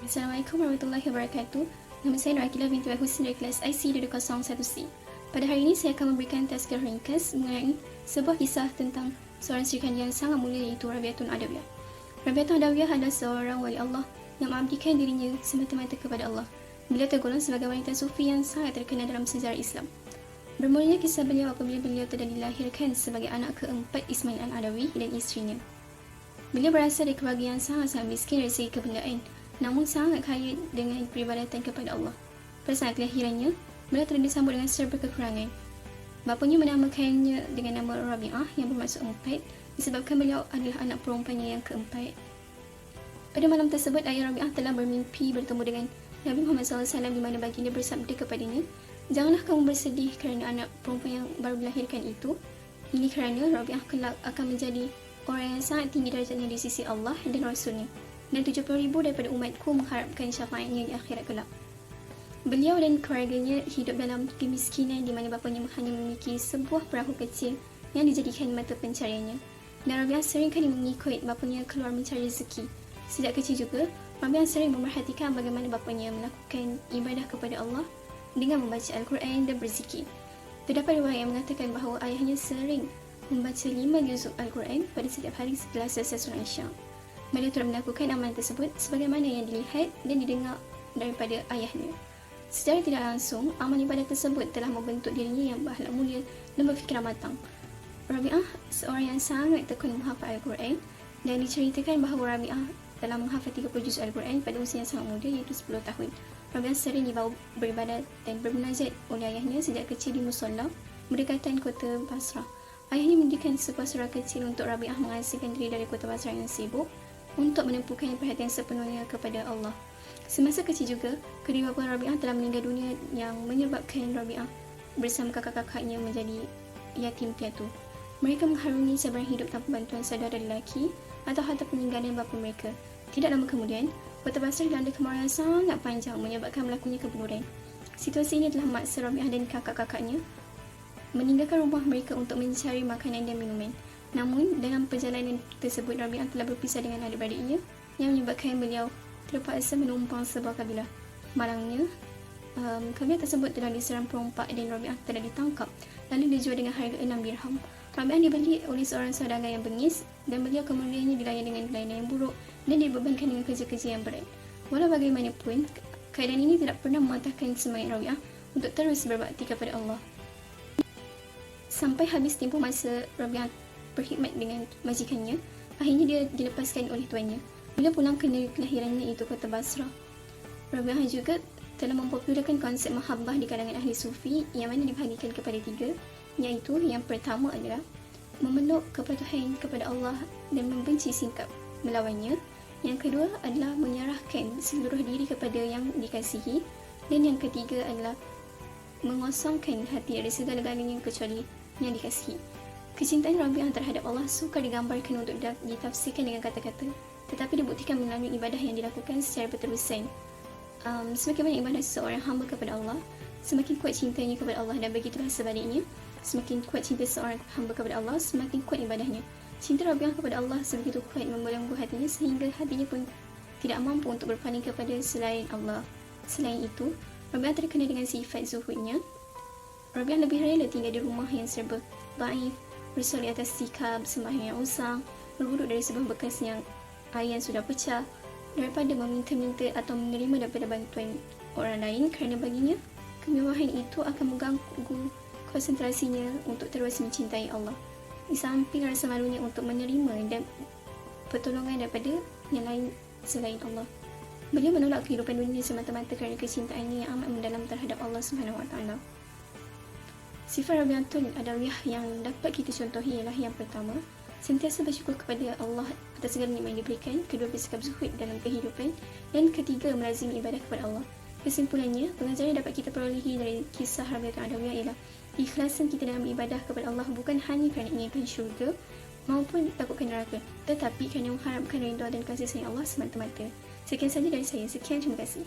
Assalamualaikum warahmatullahi wabarakatuh. Nama saya Nur Akilah binti Husni dari kelas IC 201C. Pada hari ini saya akan memberikan tazkirah ringkas mengenai sebuah kisah tentang seorang serikandi yang sangat mulia, iaitu Rabi'atun Adawiyah. Rabi'atun Adawiyah adalah seorang wali Allah yang mengabdikan dirinya semata-mata kepada Allah. Beliau tergolong sebagai wanita sufi yang sangat terkenal dalam sejarah Islam. Bermulanya kisah beliau apabila beliau telah dilahirkan sebagai anak keempat Ismail Al-Adawi dan isterinya. Beliau berasal dari keluarga yang sangat-sangat miskin dari segi kebendaan, namun sangat kaya dengan peribadatan kepada Allah. Pada saat kelahirannya, beliau telah disambut dengan serba kekurangan. Bapanya menamakannya dengan nama Rabi'ah yang bermaksud empat, disebabkan beliau adalah anak perempuannya yang keempat. Pada malam tersebut, ayah Rabi'ah telah bermimpi bertemu dengan Nabi Muhammad SAW, di mana baginda bersabda kepadanya, "Janganlah kamu bersedih kerana anak perempuan yang baru dilahirkan itu. Ini kerana Rabi'ah kelak akan menjadi orang yang sangat tinggi darjatnya di sisi Allah dan Rasulnya, dan 70,000 daripada umatku mengharapkan syafaatnya di akhirat kelak." Beliau dan keluarganya hidup dalam kemiskinan, di mana bapanya hanya memiliki sebuah perahu kecil yang dijadikan mata pencariannya. Dan Rabi'ah sering kali mengikut bapanya keluar mencari rezeki. Sejak kecil juga, Rabi'ah sering memerhatikan bagaimana bapanya melakukan ibadah kepada Allah dengan membaca Al-Quran dan berzikir. Terdapat riwayat yang mengatakan bahawa ayahnya sering membaca 5 juzuk Al-Quran pada setiap hari setelah selesai solat Isya. Beliau telah melakukan amalan tersebut sebagaimana yang dilihat dan didengar daripada ayahnya. Secara tidak langsung, amal ibadah tersebut telah membentuk dirinya yang berakhlak mulia dan berfikiran matang. Rabi'ah seorang yang sangat tekun menghafal Al-Quran, dan diceritakan bahawa Rabi'ah telah menghafal 30 juz Al-Quran pada usia yang sangat muda, iaitu 10 tahun. Rabi'ah sering dibawa beribadat dan bermunajat oleh ayahnya sejak kecil di musolla berdekatan kota Basrah. Ayahnya mendirikan sebuah surau kecil untuk Rabi'ah mengasingkan diri dari kota Basrah yang sibuk untuk menempuhkan perhatian sepenuhnya kepada Allah. Semasa kecil juga, kedua bapa Rabi'ah telah meninggal dunia, yang menyebabkan Rabi'ah bersama kakak-kakaknya menjadi yatim piatu. Mereka mengharungi cabaran hidup tanpa bantuan saudara lelaki atau harta peninggalan bapa mereka. Tidak lama kemudian, kota Basrah dilanda kemarau yang sangat panjang, menyebabkan berlakunya kebunuran. Situasi ini telah memaksa Rabi'ah dan kakak-kakaknya meninggalkan rumah mereka untuk mencari makanan dan minuman. Namun, dalam perjalanan tersebut, Rabi'ah telah berpisah dengan adik-beradiknya, yang menyebabkan beliau terpaksa menumpang sebuah kabilah. Malangnya, kabilah tersebut telah diserang perompak dan Rabi'ah telah ditangkap, lalu dijual dengan harga 6 dirham. Rabi'ah dibeli oleh seorang saudagar yang bengis, dan beliau kemudiannya dilayan dengan pelayanan yang buruk dan dibebankan dengan kerja-kerja yang berat. Walau bagaimanapun, keadaan ini tidak pernah mematahkan semangat Rabi'ah untuk terus berbakti kepada Allah. Sampai habis tempoh masa Rabi'ah berkhidmat dengan majikannya, akhirnya dia dilepaskan oleh tuannya. Bila pulang ke negeri kelahirannya, iaitu kota Basrah, Rabi'ah juga telah mempopularkan konsep mahabbah di kalangan ahli sufi, yang mana dibahagikan kepada 3, iaitu yang pertama adalah memeluk kepatuhan kepada Allah dan membenci sikap melawannya. Yang kedua adalah menyerahkan seluruh diri kepada yang dikasihi, dan yang ketiga adalah mengosongkan hati dari segala-galanya kecuali yang dikasihi. Kecintaan Rabi'ah terhadap Allah sukar digambarkan untuk ditafsirkan dengan kata-kata, tetapi dibuktikan melalui ibadah yang dilakukan secara berterusan. Semakin banyak ibadah seseorang hamba kepada Allah, semakin kuat cintanya kepada Allah, dan begitulah sebaliknya, semakin kuat cinta seseorang hamba kepada Allah, semakin kuat ibadahnya. Cinta Rabi'ah kepada Allah sebegitu kuat membelenggu hatinya, sehingga hatinya pun tidak mampu untuk berpaling kepada selain Allah. Selain itu, Rabi'ah terkenal dengan sifat zuhudnya. Rabi'ah lebih rela tinggal di rumah yang serba dhaif, bersolat di atas tikar, sembahyang yang usang, berwuduk dari sebuah bekas yang air yang sudah pecah, daripada meminta-minta atau menerima daripada bantuan orang lain, kerana baginya kemewahan itu akan mengganggu konsentrasinya untuk terus mencintai Allah, di samping rasa malunya untuk menerima dan pertolongan daripada yang lain selain Allah. Beliau menolak kehidupan dunia semata-mata kerana kecintaannya yang amat mendalam terhadap Allah SWT. Sifat Rabi'atun Adawiyah yang dapat kita contohi ialah yang pertama, sentiasa bersyukur kepada Allah atas segala nikmat yang diberikan. Kedua, bersikap zuhud dalam kehidupan. Dan ketiga, melazimi ibadah kepada Allah. Kesimpulannya, pengajaran yang dapat kita perolehi dari kisah Rabi'atun Adawiyah ialah ikhlasan kita dalam ibadah kepada Allah bukan hanya kerana inginkan syurga maupun takutkan neraka, tetapi kerana mengharapkan redha dan kasih sayang Allah semata-mata. Sekian saja dari saya. Sekian, terima kasih.